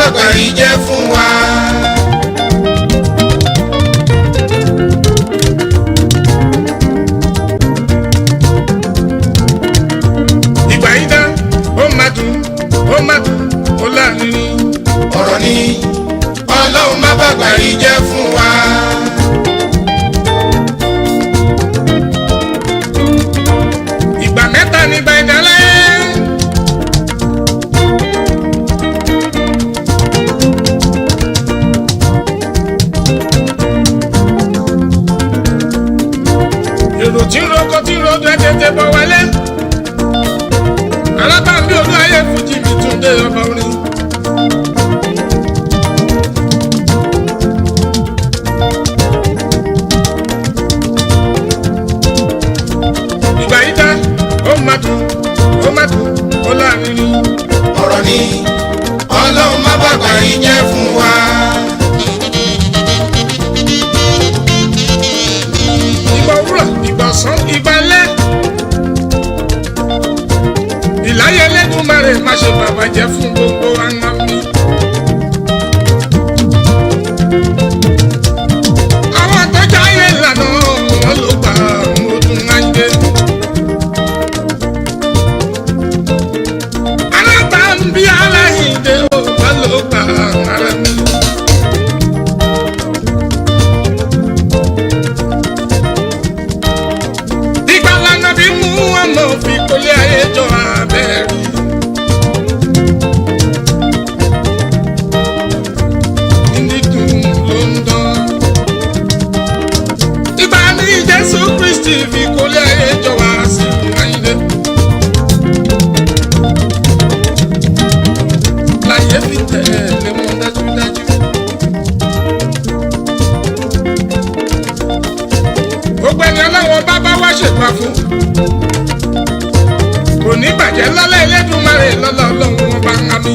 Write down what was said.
bàgbà yìí jẹ́ fún wa. ìgbà yìí dá ó má dùn ó láàrin. ọ̀rọ̀ ni ọlọ́run má bàgbà yìí jẹ́ fún wa. ìgbà mẹ́ta ní ìgbà ìdálẹ́. èrò tí ń roko tí ń rodo ẹ̀ tètè bọ̀ wálé. alábàámbí olú ayé fújì mi tún dé ọba orin. ìgbà yìí dá ó má dùn ó láàrin. ọ̀rọ̀ ni ọlọ́run má bàgbà yìí jẹ́ fún wa. ìgbà òwúrọ̀ ìgbà ọ̀sán ìgbà alẹ́. ìláyé Elédùmarè má ṣe bàbá jẹ́ fún gbogbo àná mi. àwọn àtọ́jà ayé ìlànà wọn ló gbà mo tún máa ń dé. alábàámbí aláìndé ó wọn ló gbà ara mi. ìgbà lànà bí mú ọmọ òfin kólé ayé jọ abẹ́rẹ́. Jésù Kristi fi kólé ayé jọ wá sí ayé. láyé fi tẹ̀lé mọ́ dájúdájú. gbogbo ẹni ọlọ́wọ́ bá wá ṣèpá fún. kò ní bàjẹ́ lọ́lá Elédùmarè lọ́lá ọlọ́run ọba ń hami.